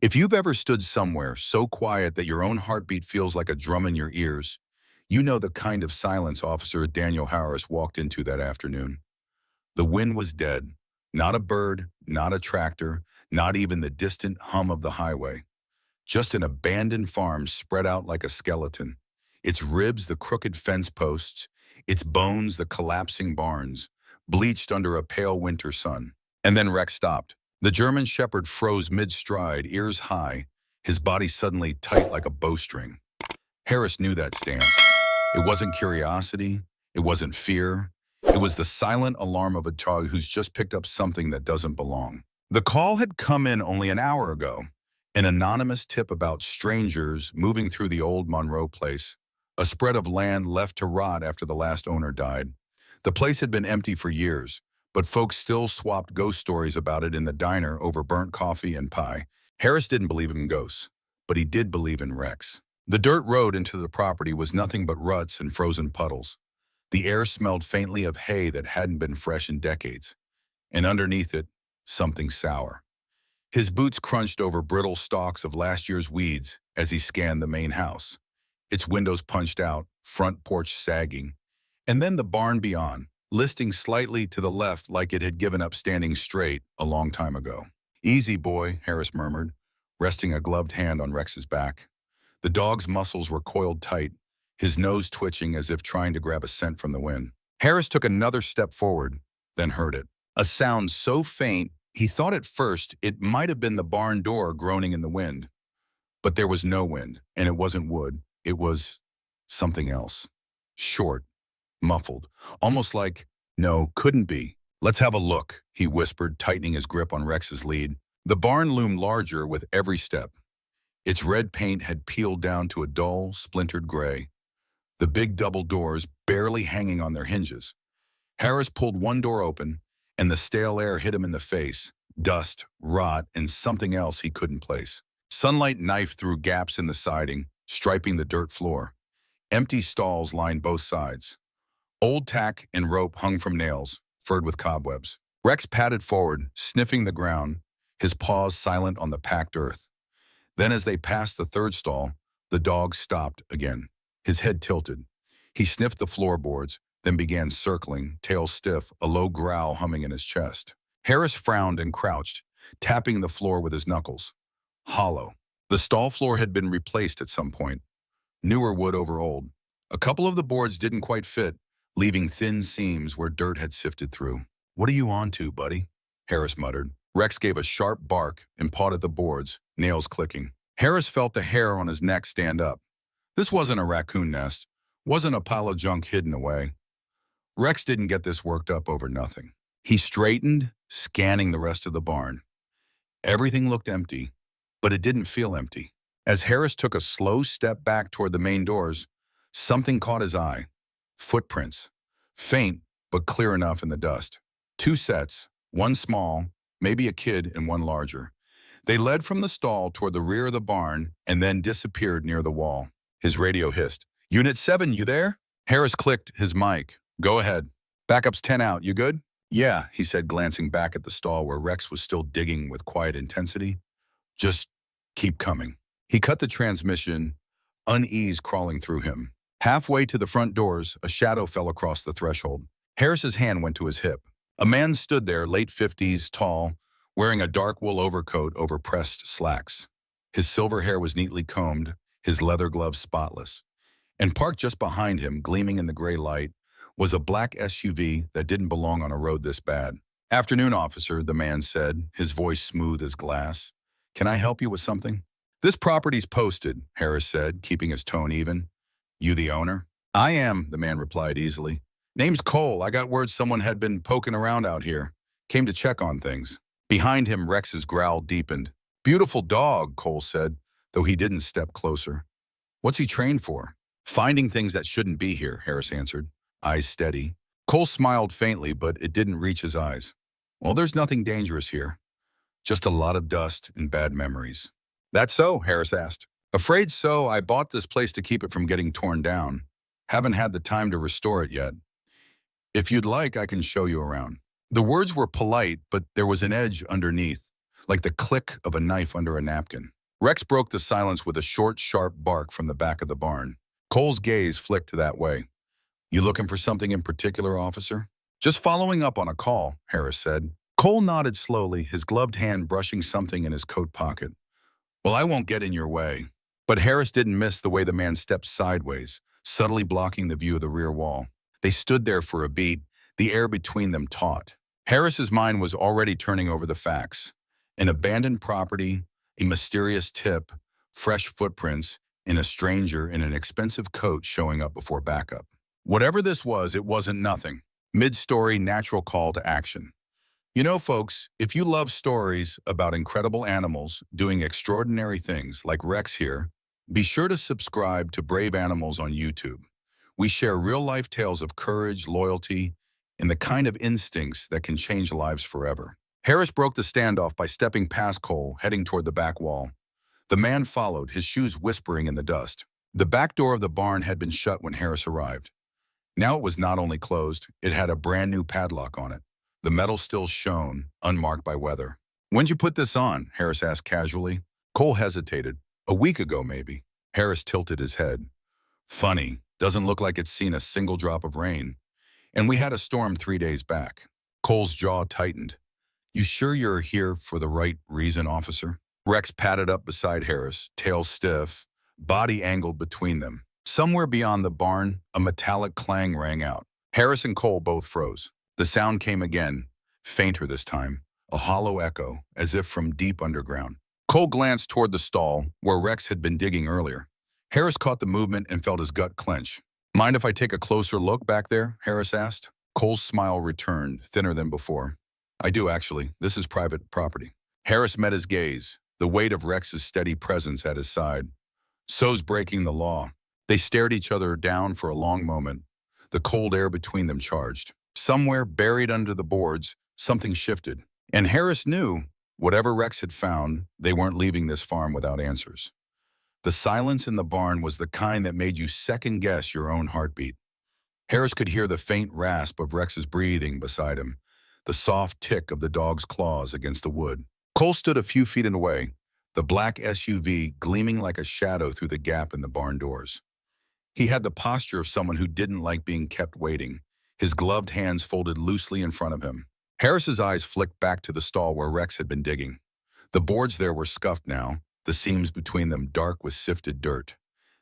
If you've ever stood somewhere so quiet that your own heartbeat feels like a drum in your ears, you know the kind of silence Officer Daniel Harris walked into that afternoon. The wind was dead. Not a bird, not a tractor, not even the distant hum of the highway. Just an abandoned farm spread out like a skeleton. Its ribs the crooked fence posts, its bones the collapsing barns, bleached under a pale winter sun. And then Rex stopped. The German shepherd froze mid-stride, ears high, his body suddenly tight like a bowstring. Harris knew that stance. It wasn't curiosity, it wasn't fear. It was the silent alarm of a dog who's just picked up something that doesn't belong. The call had come in only an hour ago. An anonymous tip about strangers moving through the old Monroe place, a spread of land left to rot after the last owner died. The place had been empty for years, but folks still swapped ghost stories about it in the diner over burnt coffee and pie. Harris didn't believe in ghosts, but he did believe in Rex. The dirt road into the property was nothing but ruts and frozen puddles. The air smelled faintly of hay that hadn't been fresh in decades, and underneath it, something sour. His boots crunched over brittle stalks of last year's weeds as he scanned the main house, its windows punched out, front porch sagging, and then the barn beyond, listing slightly to the left like it had given up standing straight a long time ago. "Easy, boy," Harris murmured, resting a gloved hand on Rex's back. The dog's muscles were coiled tight, his nose twitching as if trying to grab a scent from the wind. Harris took another step forward, then heard it. A sound so faint, he thought at first it might have been the barn door groaning in the wind. But there was no wind, and it wasn't wood. It was something else. Short, muffled, almost like, "No, couldn't be. Let's have a look," he whispered, tightening his grip on Rex's lead. The barn loomed larger with every step. Its red paint had peeled down to a dull, splintered gray, the big double doors barely hanging on their hinges. Harris pulled one door open, and the stale air hit him in the face, dust, rot, and something else he couldn't place. Sunlight knifed through gaps in the siding, striping the dirt floor. Empty stalls lined both sides. Old tack and rope hung from nails, furred with cobwebs. Rex padded forward, sniffing the ground, his paws silent on the packed earth. Then as they passed the third stall, the dog stopped again, his head tilted. He sniffed the floorboards, then began circling, tail stiff, a low growl humming in his chest. Harris frowned and crouched, tapping the floor with his knuckles. Hollow. The stall floor had been replaced at some point. Newer wood over old. A couple of the boards didn't quite fit, leaving thin seams where dirt had sifted through. "What are you on to, buddy?" Harris muttered. Rex gave a sharp bark and pawed at the boards, nails clicking. Harris felt the hair on his neck stand up. This wasn't a raccoon nest, wasn't a pile of junk hidden away. Rex didn't get this worked up over nothing. He straightened, scanning the rest of the barn. Everything looked empty, but it didn't feel empty. As Harris took a slow step back toward the main doors, something caught his eye. Footprints. Faint, but clear enough in the dust. Two sets, one small, maybe a kid, and one larger. They led from the stall toward the rear of the barn and then disappeared near the wall. His radio hissed. "Unit 7, you there?" Harris clicked his mic. "Go ahead. Backup's 10 out. You good?" "Yeah," he said, glancing back at the stall where Rex was still digging with quiet intensity. "Just keep coming." He cut the transmission, unease crawling through him. Halfway to the front doors, a shadow fell across the threshold. Harris's hand went to his hip. A man stood there, late 50s, tall, wearing a dark wool overcoat over pressed slacks. His silver hair was neatly combed, his leather gloves spotless. And parked just behind him, gleaming in the gray light, was a black SUV that didn't belong on a road this bad. "Afternoon, officer," the man said, his voice smooth as glass. "Can I help you with something?" "This property's posted," Harris said, keeping his tone even. "You the owner?" "I am," the man replied easily. "Name's Cole. I got word someone had been poking around out here. Came to check on things." Behind him, Rex's growl deepened. "Beautiful dog," Cole said, though he didn't step closer. "What's he trained for?" "Finding things that shouldn't be here," Harris answered, eyes steady. Cole smiled faintly, but it didn't reach his eyes. "Well, there's nothing dangerous here. Just a lot of dust and bad memories." "That so?" Harris asked. "Afraid so. I bought this place to keep it from getting torn down. Haven't had the time to restore it yet. If you'd like, I can show you around." The words were polite, but there was an edge underneath, like the click of a knife under a napkin. Rex broke the silence with a short, sharp bark from the back of the barn. Cole's gaze flicked that way. "You looking for something in particular, officer?" "Just following up on a call," Harris said. Cole nodded slowly, his gloved hand brushing something in his coat pocket. "Well, I won't get in your way." But Harris didn't miss the way the man stepped sideways, subtly blocking the view of the rear wall. They stood there for a beat, the air between them taut. Harris's mind was already turning over the facts. An abandoned property, a mysterious tip, fresh footprints, and a stranger in an expensive coat showing up before backup. Whatever this was, it wasn't nothing. Mid-story, natural call to action. You know, folks, if you love stories about incredible animals doing extraordinary things like Rex here, be sure to subscribe to Brave Animals on YouTube. We share real-life tales of courage, loyalty, and the kind of instincts that can change lives forever. Harris broke the standoff by stepping past Cole, heading toward the back wall. The man followed, his shoes whispering in the dust. The back door of the barn had been shut when Harris arrived. Now it was not only closed, it had a brand new padlock on it. The metal still shone, unmarked by weather. "When'd you put this on?" Harris asked casually. Cole hesitated. "A week ago, maybe." Harris tilted his head. "Funny, doesn't look like it's seen a single drop of rain. And we had a storm 3 days back." Cole's jaw tightened. "You sure you're here for the right reason, officer?" Rex padded up beside Harris, tail stiff, body angled between them. Somewhere beyond the barn, a metallic clang rang out. Harris and Cole both froze. The sound came again, fainter this time, a hollow echo, as if from deep underground. Cole glanced toward the stall, where Rex had been digging earlier. Harris caught the movement and felt his gut clench. "Mind if I take a closer look back there?" Harris asked. Cole's smile returned, thinner than before. "I do, actually. This is private property." Harris met his gaze, the weight of Rex's steady presence at his side. "So's breaking the law." They stared each other down for a long moment, the cold air between them charged. Somewhere buried under the boards, something shifted. And Harris knew, whatever Rex had found, they weren't leaving this farm without answers. The silence in the barn was the kind that made you second-guess your own heartbeat. Harris could hear the faint rasp of Rex's breathing beside him, the soft tick of the dog's claws against the wood. Cole stood a few feet away, the black SUV gleaming like a shadow through the gap in the barn doors. He had the posture of someone who didn't like being kept waiting, his gloved hands folded loosely in front of him. Harris's eyes flicked back to the stall where Rex had been digging. The boards there were scuffed now, the seams between them dark with sifted dirt.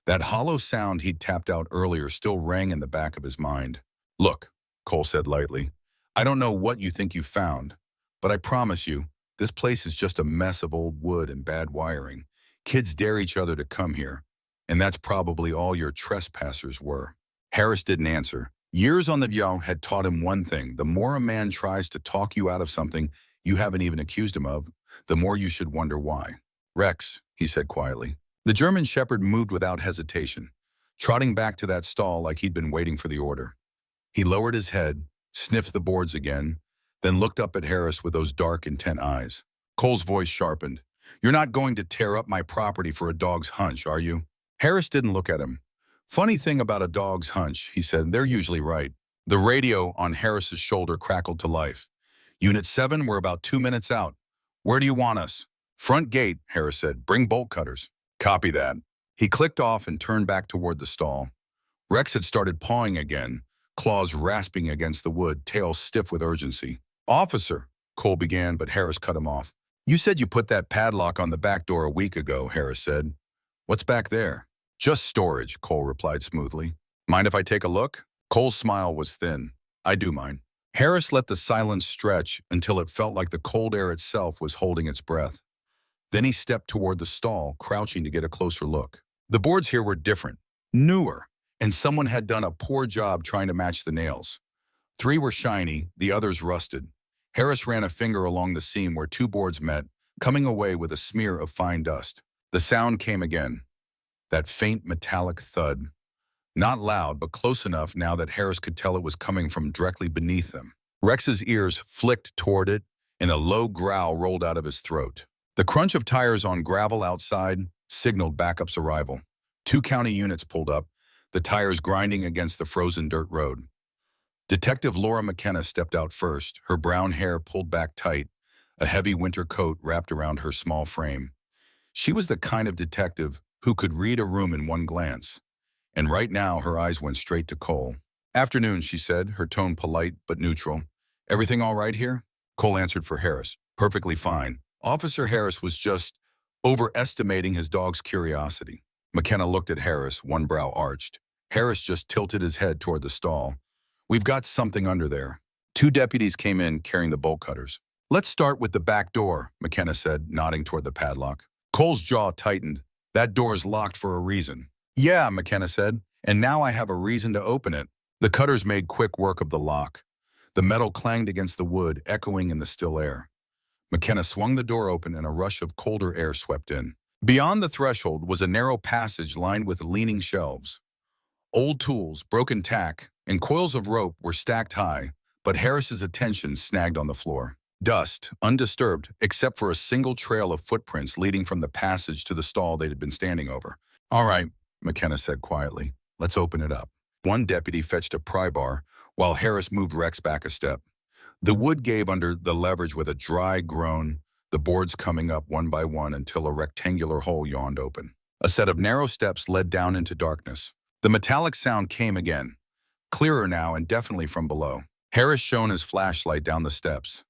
That hollow sound he'd tapped out earlier still rang in the back of his mind. "Look," Cole said lightly, "I don't know what you think you found, but I promise you, this place is just a mess of old wood and bad wiring. Kids dare each other to come here, and that's probably all your trespassers were." Harris didn't answer. Years on the job had taught him one thing: the more a man tries to talk you out of something you haven't even accused him of, the more you should wonder why. "Rex," he said quietly. The German shepherd moved without hesitation, trotting back to that stall like he'd been waiting for the order. He lowered his head, sniffed the boards again, then looked up at Harris with those dark, intent eyes. Cole's voice sharpened. "You're not going to tear up my property for a dog's hunch, are you?" Harris didn't look at him. "Funny thing about a dog's hunch," he said, "they're usually right." The radio on Harris's shoulder crackled to life. "Unit 7, we're about 2 minutes out. Where do you want us?" "Front gate," Harris said. "Bring bolt cutters." "Copy that." He clicked off and turned back toward the stall. Rex had started pawing again, claws rasping against the wood, tail stiff with urgency. "Officer," Cole began, but Harris cut him off. "You said you put that padlock on the back door a week ago," Harris said. "What's back there?" "Just storage," Cole replied smoothly. "Mind if I take a look?" Cole's smile was thin. "I do mind." Harris let the silence stretch until it felt like the cold air itself was holding its breath. Then he stepped toward the stall, crouching to get a closer look. The boards here were different, newer, and someone had done a poor job trying to match the nails. 3 were shiny, the others rusted. Harris ran a finger along the seam where 2 boards met, coming away with a smear of fine dust. The sound came again, that faint metallic thud. Not loud, but close enough now that Harris could tell it was coming from directly beneath them. Rex's ears flicked toward it, and a low growl rolled out of his throat. The crunch of tires on gravel outside signaled backup's arrival. 2 county units pulled up, the tires grinding against the frozen dirt road. Detective Laura McKenna stepped out first, her brown hair pulled back tight, a heavy winter coat wrapped around her small frame. She was the kind of detective who could read a room in one glance, and right now her eyes went straight to Cole. "Afternoon," she said, her tone polite but neutral. "Everything all right here?" Cole answered for Harris. "Perfectly fine." Officer Harris was just overestimating his dog's curiosity. McKenna looked at Harris, one brow arched. Harris just tilted his head toward the stall. "We've got something under there." Two deputies came in carrying the bolt cutters. "Let's start with the back door," McKenna said, nodding toward the padlock. Cole's jaw tightened. "That door's locked for a reason." "Yeah," McKenna said, "and now I have a reason to open it." The cutters made quick work of the lock. The metal clanged against the wood, echoing in the still air. McKenna swung the door open and a rush of colder air swept in. Beyond the threshold was a narrow passage lined with leaning shelves. Old tools, broken tack, and coils of rope were stacked high, but Harris's attention snagged on the floor. Dust, undisturbed, except for a single trail of footprints leading from the passage to the stall they had been standing over. "All right," McKenna said quietly. "Let's open it up." One deputy fetched a pry bar, while Harris moved Rex back a step. The wood gave under the leverage with a dry groan, the boards coming up one by one until a rectangular hole yawned open. A set of narrow steps led down into darkness. The metallic sound came again, clearer now and definitely from below. Harris shone his flashlight down the steps.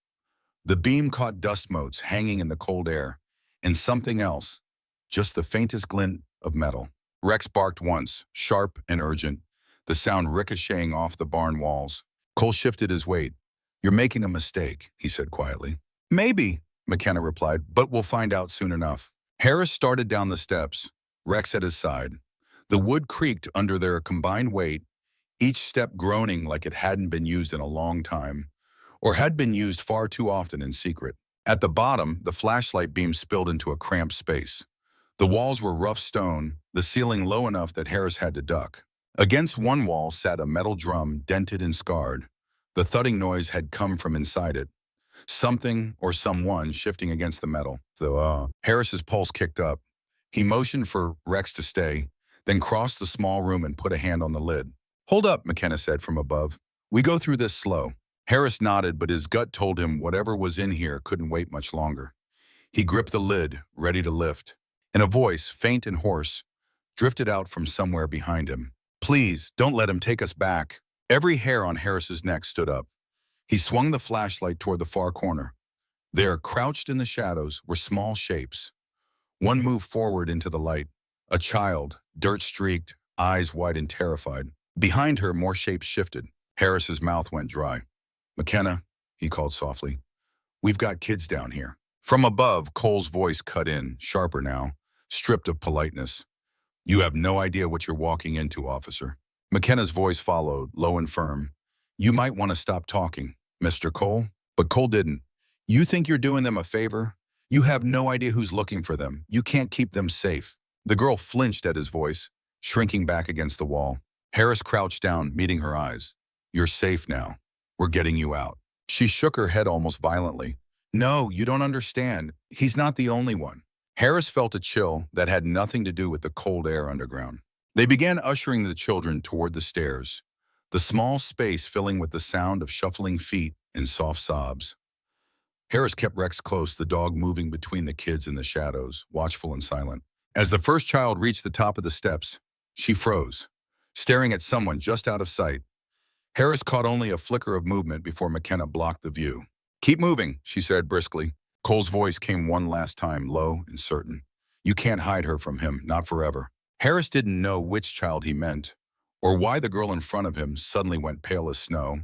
The beam caught dust motes hanging in the cold air, and something else, just the faintest glint of metal. Rex barked once, sharp and urgent, the sound ricocheting off the barn walls. Cole shifted his weight. "You're making a mistake," he said quietly. "Maybe," McKenna replied, "but we'll find out soon enough." Harris started down the steps, Rex at his side. The wood creaked under their combined weight, each step groaning like it hadn't been used in a long time, or had been used far too often in secret. At the bottom, the flashlight beam spilled into a cramped space. The walls were rough stone, the ceiling low enough that Harris had to duck. Against one wall sat a metal drum, dented and scarred. The thudding noise had come from inside it. Something or someone shifting against the metal. Harris's pulse kicked up. He motioned for Rex to stay, then crossed the small room and put a hand on the lid. "Hold up," McKenna said from above. "We go through this slow." Harris nodded, but his gut told him whatever was in here couldn't wait much longer. He gripped the lid, ready to lift, and a voice, faint and hoarse, drifted out from somewhere behind him. "Please, don't let him take us back." Every hair on Harris's neck stood up. He swung the flashlight toward the far corner. There, crouched in the shadows, were small shapes. One moved forward into the light. A child, dirt-streaked, eyes wide and terrified. Behind her, more shapes shifted. Harris's mouth went dry. "McKenna," he called softly, "we've got kids down here." From above, Cole's voice cut in, sharper now, stripped of politeness. "You have no idea what you're walking into, officer." McKenna's voice followed, low and firm. "You might want to stop talking, Mr. Cole." But Cole didn't. "You think you're doing them a favor? You have no idea who's looking for them. You can't keep them safe." The girl flinched at his voice, shrinking back against the wall. Harris crouched down, meeting her eyes. "You're safe now. We're getting you out." She shook her head almost violently. "No, you don't understand. He's not the only one." Harris felt a chill that had nothing to do with the cold air underground. They began ushering the children toward the stairs, the small space filling with the sound of shuffling feet and soft sobs. Harris kept Rex close, the dog moving between the kids in the shadows, watchful and silent. As the first child reached the top of the steps, she froze, staring at someone just out of sight. Harris caught only a flicker of movement before McKenna blocked the view. "Keep moving," she said briskly. Cole's voice came one last time, low and certain. "You can't hide her from him, not forever." Harris didn't know which child he meant, or why the girl in front of him suddenly went pale as snow.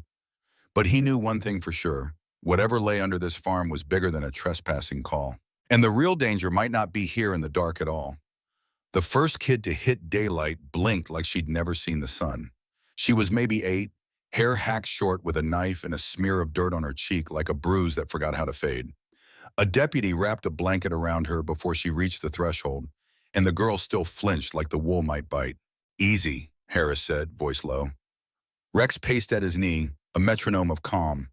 But he knew one thing for sure. Whatever lay under this farm was bigger than a trespassing call. And the real danger might not be here in the dark at all. The first kid to hit daylight blinked like she'd never seen the sun. She was maybe 8, hair hacked short with a knife and a smear of dirt on her cheek like a bruise that forgot how to fade. A deputy wrapped a blanket around her before she reached the threshold, and the girl still flinched like the wool might bite. "Easy," Harris said, voice low. Rex paced at his knee, a metronome of calm.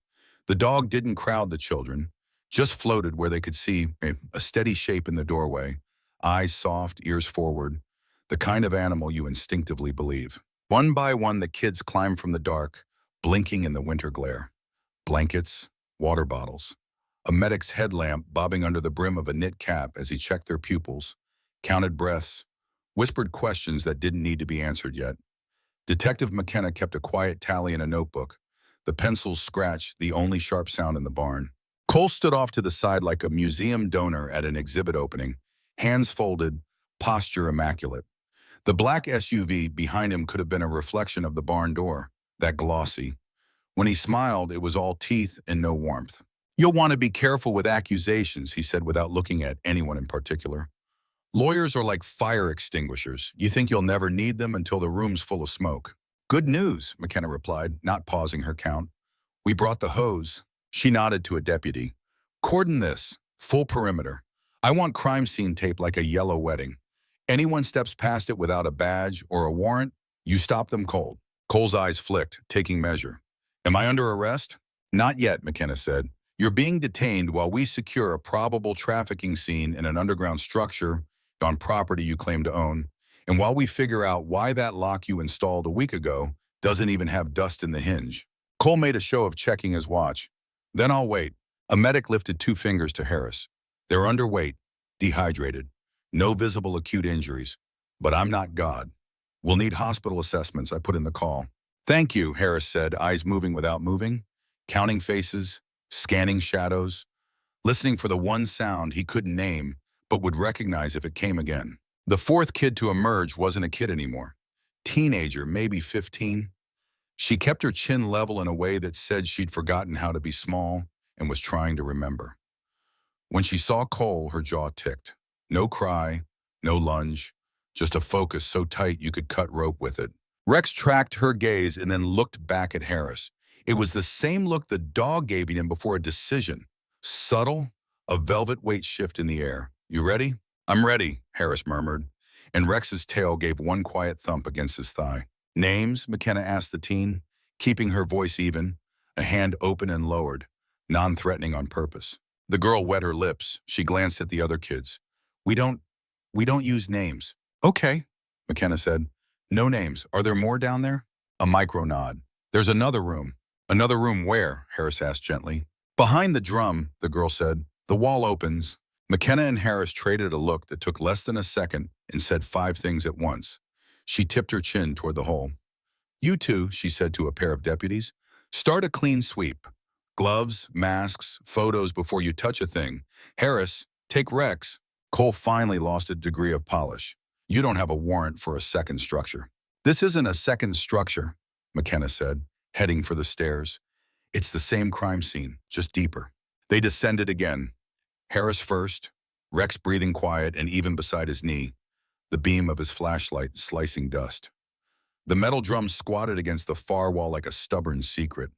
The dog didn't crowd the children, just floated where they could see a steady shape in the doorway, eyes soft, ears forward, the kind of animal you instinctively believe. One by one, the kids climbed from the dark, blinking in the winter glare. Blankets, water bottles, a medic's headlamp bobbing under the brim of a knit cap as he checked their pupils, counted breaths, whispered questions that didn't need to be answered yet. Detective McKenna kept a quiet tally in a notebook, the pencils scratched, the only sharp sound in the barn. Cole stood off to the side like a museum donor at an exhibit opening, hands folded, posture immaculate. The black SUV behind him could have been a reflection of the barn door, that glossy. When he smiled, it was all teeth and no warmth. "You'll want to be careful with accusations," he said without looking at anyone in particular. "Lawyers are like fire extinguishers. You think you'll never need them until the room's full of smoke." "Good news," McKenna replied, not pausing her count. "We brought the hose." She nodded to a deputy. "Cordon this, full perimeter. I want crime scene tape like a yellow wedding. Anyone steps past it without a badge or a warrant, you stop them cold." Cole's eyes flicked, taking measure. "Am I under arrest?" "Not yet," McKenna said. "You're being detained while we secure a probable trafficking scene in an underground structure on property you claim to own, and while we figure out why that lock you installed a week ago doesn't even have dust in the hinge." Cole made a show of checking his watch. "Then I'll wait." A medic lifted 2 fingers to Harris. "They're underweight, dehydrated, no visible acute injuries. But I'm not God. We'll need hospital assessments," I put in the call. "Thank you," Harris said, eyes moving without moving, counting faces, scanning shadows, listening for the one sound he couldn't name but would recognize if it came again. The 4th kid to emerge wasn't a kid anymore. Teenager, maybe 15. She kept her chin level in a way that said she'd forgotten how to be small and was trying to remember. When she saw Cole, her jaw ticked. No cry, no lunge, just a focus so tight you could cut rope with it. Rex tracked her gaze and then looked back at Harris. It was the same look the dog gave him before a decision. Subtle, a velvet weight shift in the air. "You ready?" "I'm ready," Harris murmured, and Rex's tail gave one quiet thump against his thigh. "Names?" McKenna asked the teen, keeping her voice even, a hand open and lowered, non-threatening on purpose. The girl wet her lips. She glanced at the other kids. We don't use names." "Okay," McKenna said. "No names. Are there more down there?" A micro nod. "There's another room." "Another room where?" Harris asked gently. "Behind the drum," the girl said. "The wall opens." McKenna and Harris traded a look that took less than a second and said 5 things at once. She tipped her chin toward the hole. "You two," she said to a pair of deputies, "start a clean sweep. Gloves, masks, photos before you touch a thing. Harris, take Rex." Cole finally lost a degree of polish. "You don't have a warrant for a second structure." "This isn't a second structure," McKenna said, heading for the stairs. "It's the same crime scene, just deeper." They descended again. Harris first, Rex breathing quiet and even beside his knee, the beam of his flashlight slicing dust. The metal drum squatted against the far wall like a stubborn secret.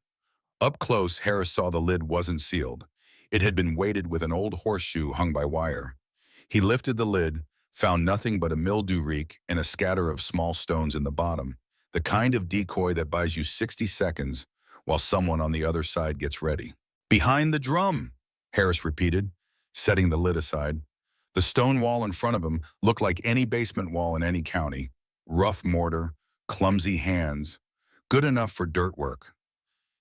Up close, Harris saw the lid wasn't sealed. It had been weighted with an old horseshoe hung by wire. He lifted the lid, found nothing but a mildew reek and a scatter of small stones in the bottom, the kind of decoy that buys you 60 seconds while someone on the other side gets ready. "Behind the drum," Harris repeated, setting the lid aside. The stone wall in front of him looked like any basement wall in any county. Rough mortar, clumsy hands, good enough for dirt work.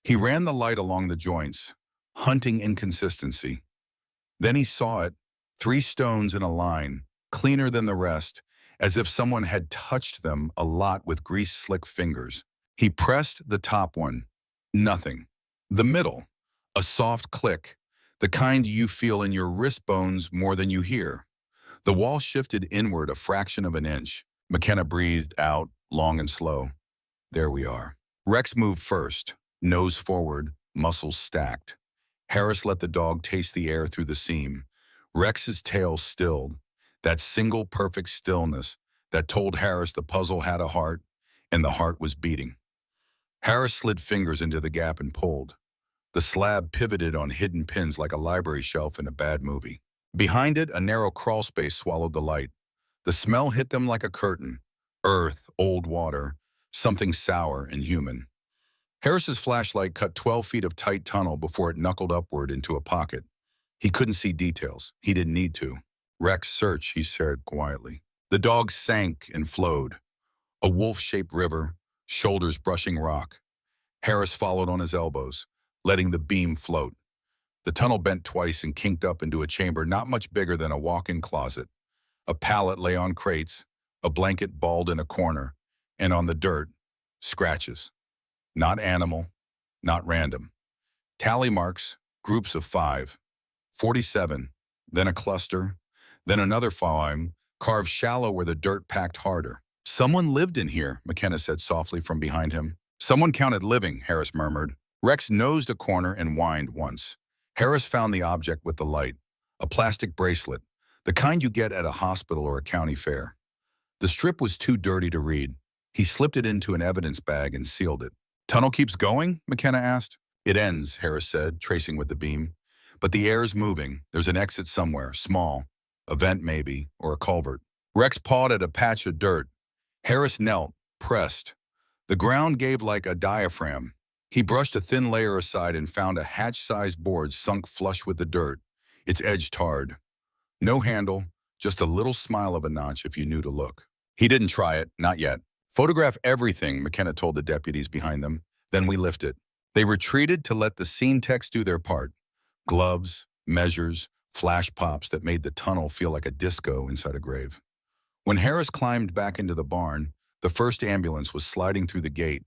He ran the light along the joints, hunting inconsistency. Then he saw it, 3 stones in a line, cleaner than the rest, as if someone had touched them a lot with grease-slick fingers. He pressed the top one. Nothing. The middle. A soft click, the kind you feel in your wrist bones more than you hear. The wall shifted inward a fraction of an inch. McKenna breathed out, long and slow. "There we are." Rex moved first, nose forward, muscles stacked. Harris let the dog taste the air through the seam. Rex's tail stilled, that single perfect stillness that told Harris the puzzle had a heart, and the heart was beating. Harris slid fingers into the gap and pulled. The slab pivoted on hidden pins like a library shelf in a bad movie. Behind it, a narrow crawl space swallowed the light. The smell hit them like a curtain. Earth, old water, something sour and human. Harris's flashlight cut 12 feet of tight tunnel before it knuckled upward into a pocket. He couldn't see details. He didn't need to. "Rex, search," he said quietly. The dog sank and flowed. A wolf-shaped river, shoulders brushing rock. Harris followed on his elbows, letting the beam float. The tunnel bent twice and kinked up into a chamber not much bigger than a walk-in closet. A pallet lay on crates, a blanket balled in a corner, and on the dirt, scratches. Not animal, not random. Tally marks, groups of 5, 47, then a cluster, then another 5, carved shallow where the dirt packed harder. Someone lived in here, McKenna said softly from behind him. Someone counted living, Harris murmured. Rex nosed a corner and whined once. Harris found the object with the light, a plastic bracelet, the kind you get at a hospital or a county fair. The strip was too dirty to read. He slipped it into an evidence bag and sealed it. Tunnel keeps going? McKenna asked. It ends, Harris said, tracing with the beam. But the air's moving. There's an exit somewhere, small. A vent maybe, or a culvert. Rex pawed at a patch of dirt. Harris knelt, pressed. The ground gave like a diaphragm. He brushed a thin layer aside and found a hatch-sized board sunk flush with the dirt, its edge tarred. No handle, just a little smile of a notch if you knew to look. He didn't try it, not yet. Photograph everything, McKenna told the deputies behind them. Then we lift it. They retreated to let the scene techs do their part. Gloves, measures, flash pops that made the tunnel feel like a disco inside a grave. When Harris climbed back into the barn, the first ambulance was sliding through the gate.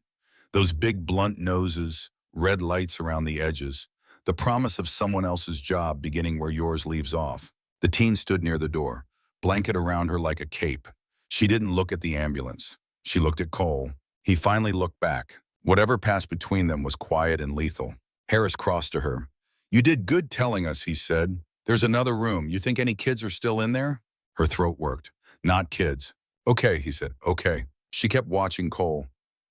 Those big blunt noses, red lights around the edges, the promise of someone else's job beginning where yours leaves off. The teen stood near the door, blanket around her like a cape. She didn't look at the ambulance. She looked at Cole. He finally looked back. Whatever passed between them was quiet and lethal. Harris crossed to her. You did good telling us, he said. There's another room. You think any kids are still in there? Her throat worked. Not kids. Okay, he said. Okay. She kept watching Cole.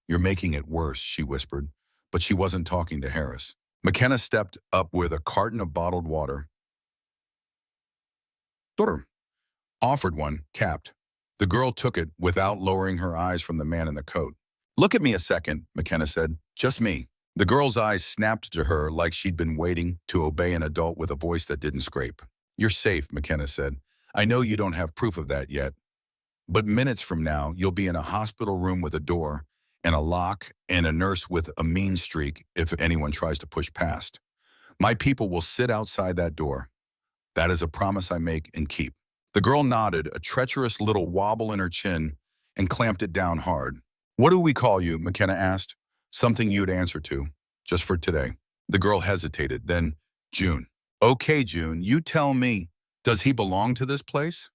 You're making it worse, she whispered, but she wasn't talking to Harris. McKenna stepped up with a carton of bottled water. Daughter. Offered one, capped. The girl took it without lowering her eyes from the man in the coat. Look at me a second, McKenna said. Just me. The girl's eyes snapped to her like she'd been waiting to obey an adult with a voice that didn't scrape. You're safe, McKenna said. I know you don't have proof of that yet. But minutes from now, you'll be in a hospital room with a door and a lock and a nurse with a mean streak if anyone tries to push past. My people will sit outside that door. That is a promise I make and keep. The girl nodded, a treacherous little wobble in her chin, and clamped it down hard. What do we call you? McKenna asked. Something you'd answer to, just for today. The girl hesitated, then, June. Okay, June, you tell me. Does he belong to this place?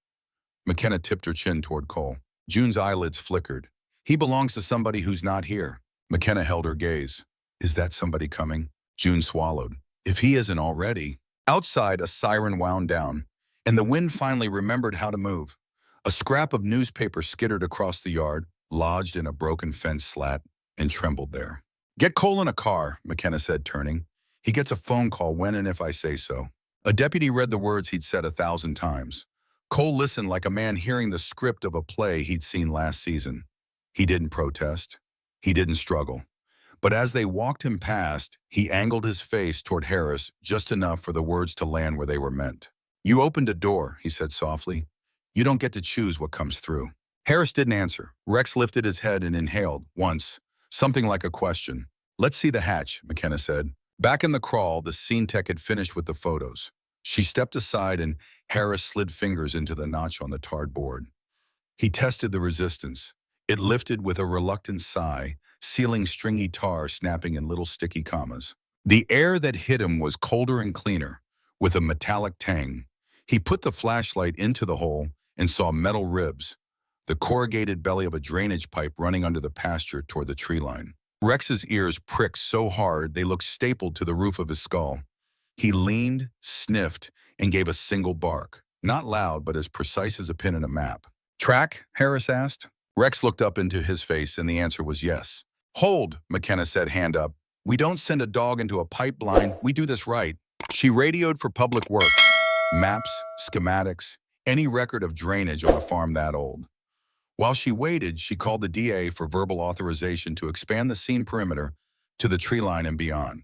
McKenna tipped her chin toward Cole. June's eyelids flickered. He belongs to somebody who's not here. McKenna held her gaze. Is that somebody coming? June swallowed. If he isn't already. Outside, a siren wound down, and the wind finally remembered how to move. A scrap of newspaper skittered across the yard, lodged in a broken fence slat, and trembled there. Get Cole in a car, McKenna said, turning. He gets a phone call when and if I say so. A deputy read the words he'd said 1,000 times. Cole listened like a man hearing the script of a play he'd seen last season. He didn't protest. He didn't struggle. But as they walked him past, he angled his face toward Harris just enough for the words to land where they were meant. You opened a door, he said softly. You don't get to choose what comes through. Harris didn't answer. Rex lifted his head and inhaled, once, something like a question. Let's see the hatch, McKenna said. Back in the crawl, the scene tech had finished with the photos. She stepped aside and Harris slid fingers into the notch on the tarred board. He tested the resistance. It lifted with a reluctant sigh, sealing stringy tar snapping in little sticky commas. The air that hit him was colder and cleaner, with a metallic tang. He put the flashlight into the hole and saw metal ribs, the corrugated belly of a drainage pipe running under the pasture toward the tree line. Rex's ears pricked so hard they looked stapled to the roof of his skull. He leaned, sniffed, and gave a single bark. Not loud, but as precise as a pin in a map. Track? Harris asked. Rex looked up into his face, and the answer was yes. Hold, McKenna said, hand up. We don't send a dog into a pipeline. We do this right. She radioed for public works, maps, schematics, any record of drainage on a farm that old. While she waited, she called the DA for verbal authorization to expand the scene perimeter to the tree line and beyond.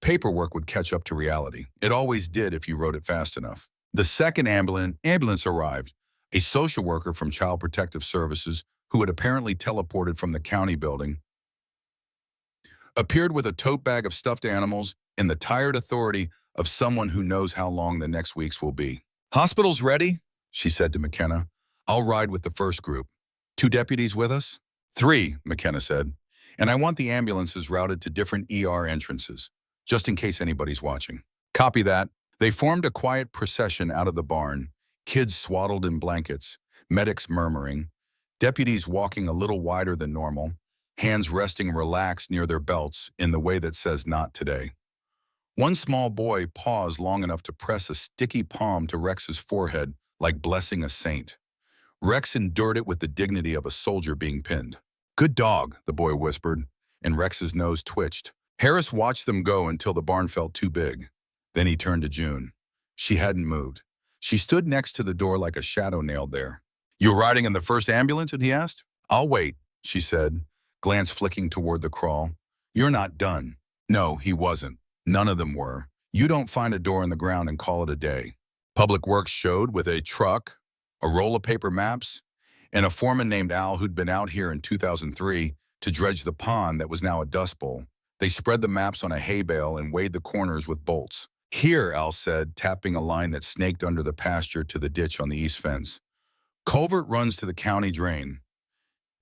Paperwork would catch up to reality. It always did if you wrote it fast enough. The second ambulance arrived, a social worker from Child Protective Services who had apparently teleported from the county building, appeared with a tote bag of stuffed animals and the tired authority of someone who knows how long the next weeks will be. "Hospital's ready," she said to McKenna. "I'll ride with the first group. 2 deputies with us?" "3," McKenna said. "And I want the ambulances routed to different ER entrances, just in case anybody's watching." "Copy that." They formed a quiet procession out of the barn, kids swaddled in blankets, medics murmuring, deputies walking a little wider than normal, hands resting relaxed near their belts in the way that says "not today." One small boy paused long enough to press a sticky palm to Rex's forehead like blessing a saint. Rex endured it with the dignity of a soldier being pinned. "Good dog," the boy whispered, and Rex's nose twitched. Harris watched them go until the barn felt too big. Then he turned to June. She hadn't moved. She stood next to the door like a shadow nailed there. "You riding in the first ambulance?" he asked. "I'll wait," she said, glance flicking toward the crawl. "You're not done." No, he wasn't. None of them were. You don't find a door in the ground and call it a day. Public Works showed with a truck, a roll of paper maps, and a foreman named Al who'd been out here in 2003 to dredge the pond that was now a dust bowl. They spread the maps on a hay bale and weighed the corners with bolts. "Here," Al said, tapping a line that snaked under the pasture to the ditch on the east fence. "Culvert runs to the county drain.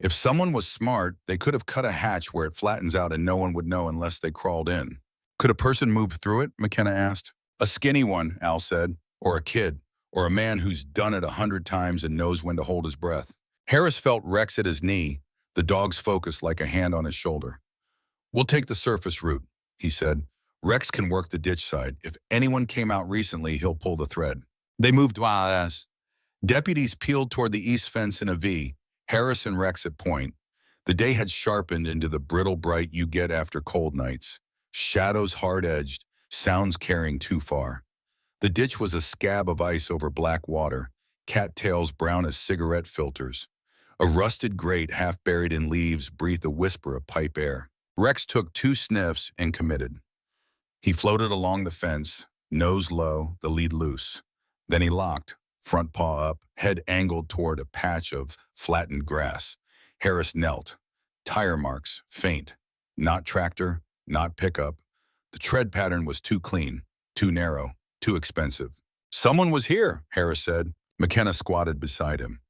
If someone was smart, they could have cut a hatch where it flattens out and no one would know unless they crawled in." "Could a person move through it?" McKenna asked. "A skinny one," Al said, "or a kid, or a man who's done it 100 times and knows when to hold his breath." Harris felt Rex at his knee, the dog's focus like a hand on his shoulder. "We'll take the surface route," he said. "Rex can work the ditch side. If anyone came out recently, he'll pull the thread." They moved as deputies peeled toward the east fence in a V, Harris and Rex at point. The day had sharpened into the brittle bright you get after cold nights. Shadows hard-edged, sounds carrying too far. The ditch was a scab of ice over black water, cattails brown as cigarette filters. A rusted grate half buried in leaves breathed a whisper of pipe air. Rex took 2 sniffs and committed. He floated along the fence, nose low, the lead loose. Then he locked, front paw up, head angled toward a patch of flattened grass. Harris knelt. Tire marks, faint. Not tractor, not pickup. The tread pattern was too clean, too narrow, too expensive. "Someone was here," Harris said. McKenna squatted beside him.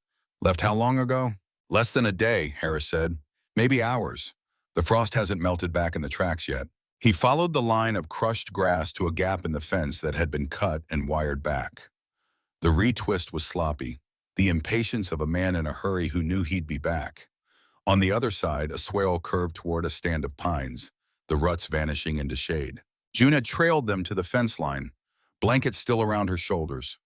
"Left how long ago?" "Less than a day," Harris said. "Maybe hours. The frost hasn't melted back in the tracks yet." He followed the line of crushed grass to a gap in the fence that had been cut and wired back. The retwist was sloppy, the impatience of a man in a hurry who knew he'd be back. On the other side, a swale curved toward a stand of pines, the ruts vanishing into shade. June had trailed them to the fence line, blankets still around her shoulders.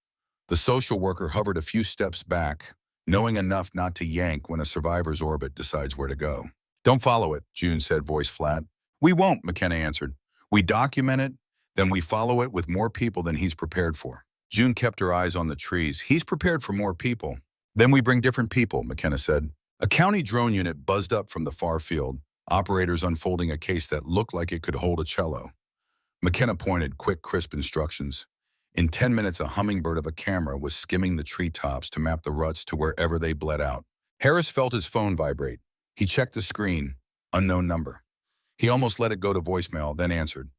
The social worker hovered a few steps back, knowing enough not to yank when a survivor's orbit decides where to go. "Don't follow it," June said, voice flat. "We won't," McKenna answered. "We document it, then we follow it with more people than he's prepared for." June kept her eyes on the trees. "He's prepared for more people." "Then we bring different people," McKenna said. A county drone unit buzzed up from the far field, operators unfolding a case that looked like it could hold a cello. McKenna pointed quick, crisp instructions. In 10 minutes, a hummingbird of a camera was skimming the treetops to map the ruts to wherever they bled out. Harris felt his phone vibrate. He checked the screen. Unknown number. He almost let it go to voicemail, then answered.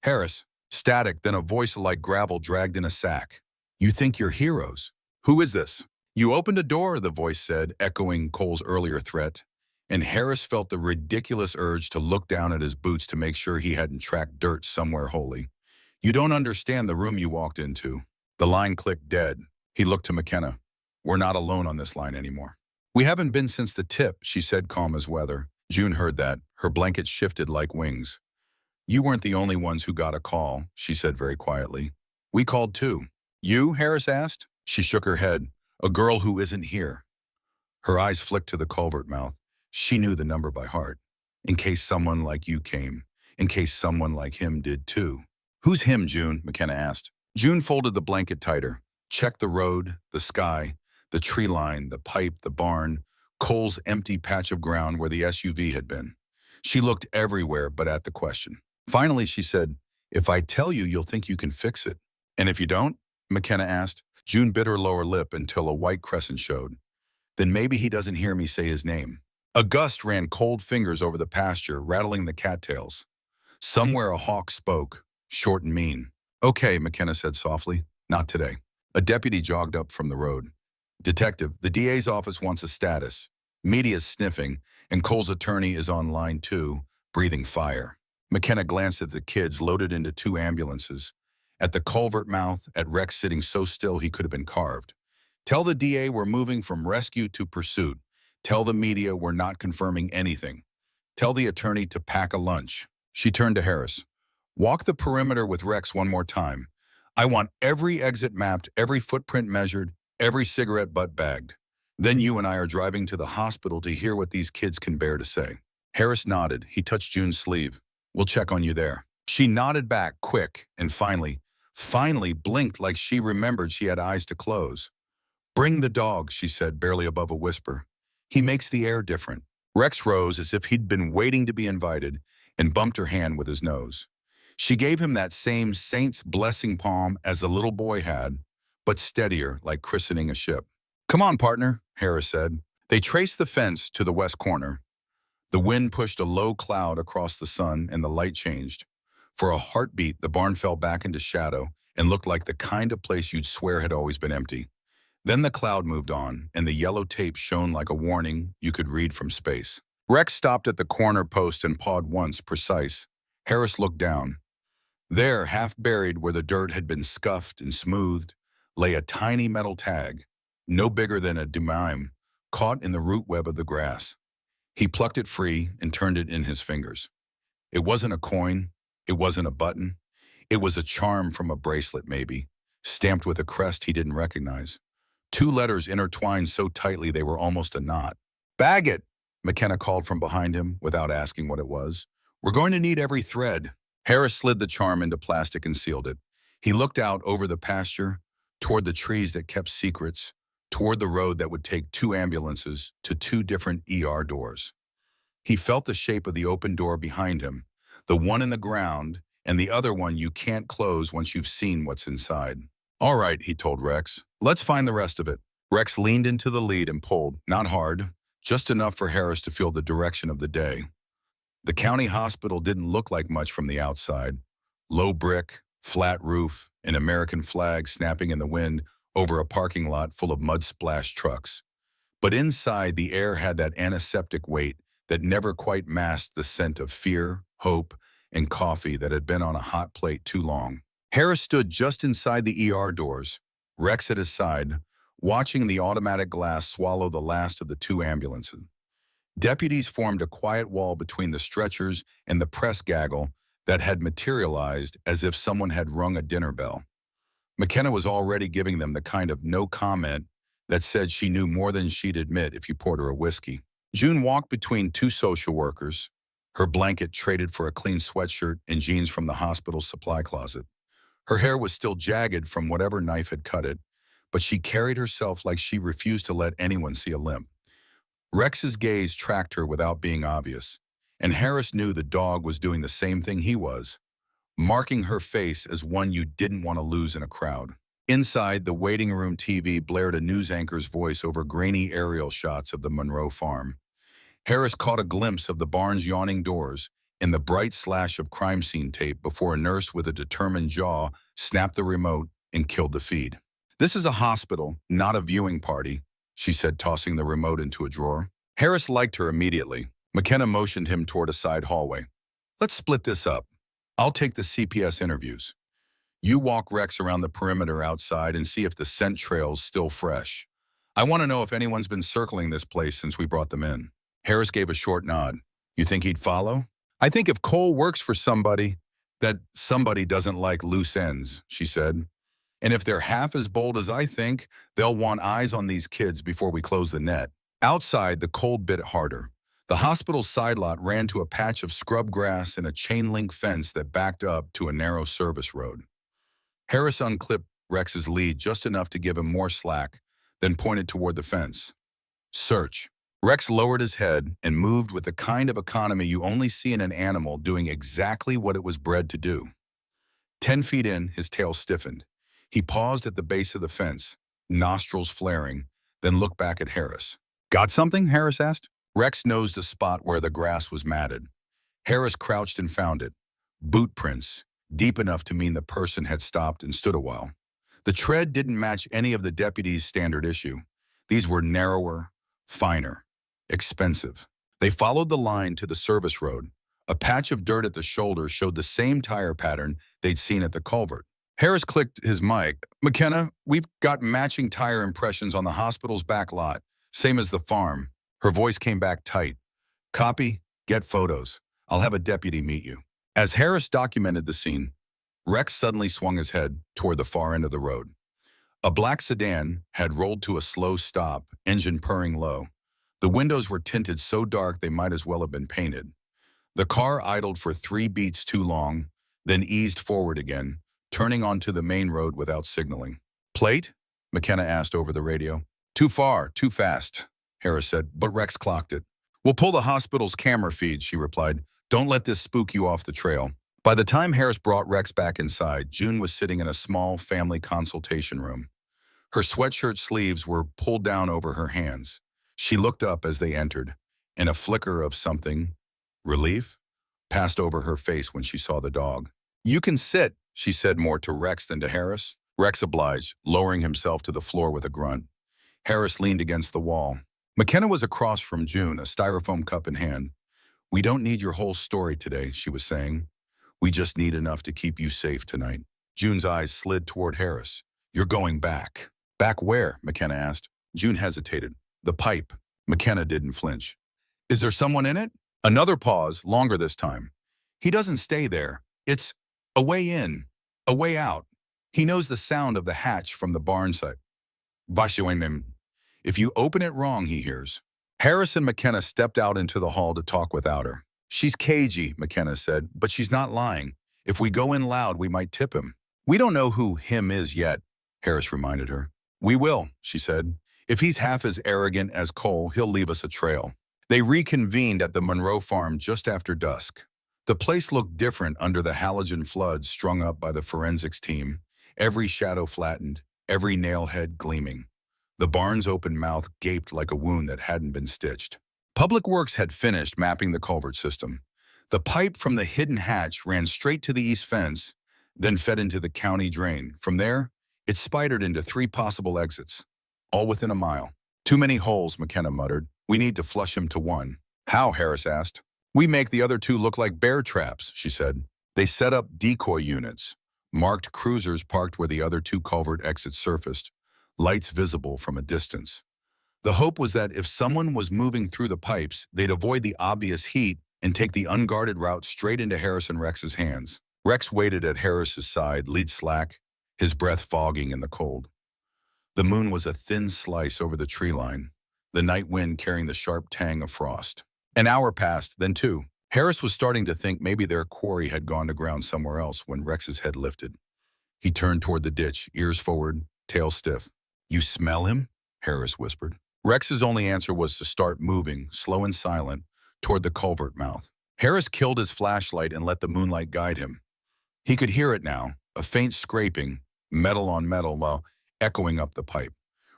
"Harris." Static, then a voice like gravel dragged in a sack. "You think you're heroes. Who is this?" "You opened a door," the voice said, echoing Cole's earlier threat. And Harris felt the ridiculous urge to look down at his boots to make sure he hadn't tracked dirt somewhere holy. "You don't understand the room you walked into." The line clicked dead. He looked to McKenna. "We're not alone on this line anymore." "We haven't been since the tip," she said, calm as weather. June heard that. Her blanket shifted like wings. "You weren't the only ones who got a call," she said very quietly. "We called too." "You?" Harris asked. She shook her head. "A girl who isn't here." Her eyes flicked to the culvert mouth. She knew the number by heart. "In case someone like you came. In case someone like him did too." "Who's him, June?" McKenna asked. June folded the blanket tighter. Checked the road, the sky, the tree line, the pipe, the barn, Cole's empty patch of ground where the SUV had been. She looked everywhere but at the question. Finally, she said, "If I tell you, you'll think you can fix it." "And if you don't?" McKenna asked. June bit her lower lip until a white crescent showed. "Then maybe he doesn't hear me say his name." A gust ran cold fingers over the pasture, rattling the cattails. Somewhere a hawk spoke, short and mean. Okay, McKenna said softly. Not today. A deputy jogged up from the road. Detective, the DA's office wants a status. Media's sniffing, and Cole's attorney is on line 2, breathing fire. McKenna glanced at the kids loaded into 2 ambulances. At the culvert mouth, at Rex sitting so still he could have been carved. Tell the DA we're moving from rescue to pursuit. Tell the media we're not confirming anything. Tell the attorney to pack a lunch. She turned to Harris. Walk the perimeter with Rex one more time. I want every exit mapped, every footprint measured, every cigarette butt bagged. Then you and I are driving to the hospital to hear what these kids can bear to say. Harris nodded. He touched June's sleeve. We'll check on you there. She nodded back, quick, and finally blinked like she remembered she had eyes to close. Bring the dog, she said, barely above a whisper. He makes the air different. Rex rose as if he'd been waiting to be invited and bumped her hand with his nose. She gave him that same saint's blessing palm as the little boy had, but steadier, like christening a ship. Come on, partner, Harris said. They traced the fence to the west corner. The wind pushed a low cloud across the sun and the light changed. For a heartbeat, the barn fell back into shadow and looked like the kind of place you'd swear had always been empty. Then the cloud moved on, and the yellow tape shone like a warning you could read from space. Rex stopped at the corner post and pawed once, precise. Harris looked down. There, half buried where the dirt had been scuffed and smoothed, lay a tiny metal tag, no bigger than a dime, caught in the root web of the grass. He plucked it free and turned it in his fingers. It wasn't a coin. It wasn't a button. It was a charm from a bracelet, maybe, stamped with a crest he didn't recognize. 2 letters intertwined so tightly they were almost a knot. Bag it, McKenna called from behind him without asking what it was. We're going to need every thread. Harris slid the charm into plastic and sealed it. He looked out over the pasture, toward the trees that kept secrets, toward the road that would take 2 ambulances to 2 different ER doors. He felt the shape of the open door behind him, the one in the ground and the other one you can't close once you've seen what's inside. All right, he told Rex. Let's find the rest of it. Rex leaned into the lead and pulled, not hard, just enough for Harris to feel the direction of the day. The county hospital didn't look like much from the outside. Low brick, flat roof, an American flag snapping in the wind over a parking lot full of mud-splashed trucks. But inside, the air had that antiseptic weight that never quite masked the scent of fear, hope, and coffee that had been on a hot plate too long. Harris stood just inside the ER doors, Rex at his side, watching the automatic glass swallow the last of the 2 ambulances. Deputies formed a quiet wall between the stretchers and the press gaggle that had materialized as if someone had rung a dinner bell. McKenna was already giving them the kind of no comment that said she knew more than she'd admit if you poured her a whiskey. June walked between 2 social workers, her blanket traded for a clean sweatshirt and jeans from the hospital's supply closet. Her hair was still jagged from whatever knife had cut it, but she carried herself like she refused to let anyone see a limp. Rex's gaze tracked her without being obvious, and Harris knew the dog was doing the same thing he was, marking her face as one you didn't want to lose in a crowd. Inside, the waiting room TV blared a news anchor's voice over grainy aerial shots of the Monroe farm. Harris caught a glimpse of the barn's yawning doors and the bright slash of crime scene tape before a nurse with a determined jaw snapped the remote and killed the feed. This is a hospital, not a viewing party, she said, tossing the remote into a drawer. Harris liked her immediately. McKenna motioned him toward a side hallway. Let's split this up. I'll take the CPS interviews. You walk Rex around the perimeter outside and see if the scent trail's still fresh. I want to know if anyone's been circling this place since we brought them in. Harris gave a short nod. You think he'd follow? I think if Cole works for somebody, that somebody doesn't like loose ends, she said. And if they're half as bold as I think, they'll want eyes on these kids before we close the net. Outside, the cold bit harder. The hospital's side lot ran to a patch of scrub grass and a chain-link fence that backed up to a narrow service road. Harris unclipped Rex's lead just enough to give him more slack, then pointed toward the fence. Search. Rex lowered his head and moved with the kind of economy you only see in an animal doing exactly what it was bred to do. 10 feet in, his tail stiffened. He paused at the base of the fence, nostrils flaring, then looked back at Harris. Got something? Harris asked. Rex nosed a spot where the grass was matted. Harris crouched and found it. Boot prints, deep enough to mean the person had stopped and stood a while. The tread didn't match any of the deputy's standard issue. These were narrower, finer, expensive. They followed the line to the service road. A patch of dirt at the shoulder showed the same tire pattern they'd seen at the culvert. Harris clicked his mic. "McKenna, we've got matching tire impressions on the hospital's back lot, same as the farm." Her voice came back tight. "Copy, get photos. I'll have a deputy meet you." As Harris documented the scene, Rex suddenly swung his head toward the far end of the road. A black sedan had rolled to a slow stop, engine purring low. The windows were tinted so dark they might as well have been painted. The car idled for 3 beats too long, then eased forward again, turning onto the main road without signaling. "Plate?" McKenna asked over the radio. "Too far, too fast," Harris said, but Rex clocked it. "We'll pull the hospital's camera feed," she replied. "Don't let this spook you off the trail." By the time Harris brought Rex back inside, June was sitting in a small family consultation room. Her sweatshirt sleeves were pulled down over her hands. She looked up as they entered, and a flicker of something, relief, passed over her face when she saw the dog. "You can sit," she said more to Rex than to Harris. Rex obliged, lowering himself to the floor with a grunt. Harris leaned against the wall. McKenna was across from June, a styrofoam cup in hand. "We don't need your whole story today," she was saying. "We just need enough to keep you safe tonight." June's eyes slid toward Harris. "You're going back." "Back where?" McKenna asked. June hesitated. "The pipe." McKenna didn't flinch. "Is there someone in it?" Another pause, longer this time. "He doesn't stay there. It's a way in, a way out. He knows the sound of the hatch from the barn site. Bashiwemim. If you open it wrong, he hears." Harris and McKenna stepped out into the hall to talk without her. "She's cagey," McKenna said, "but she's not lying. If we go in loud, we might tip him." "We don't know who him is yet," Harris reminded her. "We will," she said. "If he's half as arrogant as Cole, he'll leave us a trail." They reconvened at the Monroe farm just after dusk. The place looked different under the halogen floods strung up by the forensics team, every shadow flattened, every nail head gleaming. The barn's open mouth gaped like a wound that hadn't been stitched. Public Works had finished mapping the culvert system. The pipe from the hidden hatch ran straight to the east fence, then fed into the county drain. From there, it spidered into 3 possible exits, all within a mile. "Too many holes," McKenna muttered. "We need to flush him to one." "How?" Harris asked. "We make the other 2 look like bear traps," she said. They set up decoy units, marked cruisers parked where the other 2 culvert exits surfaced, lights visible from a distance. The hope was that if someone was moving through the pipes, they'd avoid the obvious heat and take the unguarded route straight into Harris and Rex's hands. Rex waited at Harris's side, lead slack, his breath fogging in the cold. The moon was a thin slice over the tree line, the night wind carrying the sharp tang of frost. An hour passed, then 2. Harris was starting to think maybe their quarry had gone to ground somewhere else when Rex's head lifted. He turned toward the ditch, ears forward, tail stiff. "You smell him?" Harris whispered. Rex's only answer was to start moving, slow and silent, toward the culvert mouth. Harris killed his flashlight and let the moonlight guide him. He could hear it now, a faint scraping, metal on metal, while echoing up the pipe.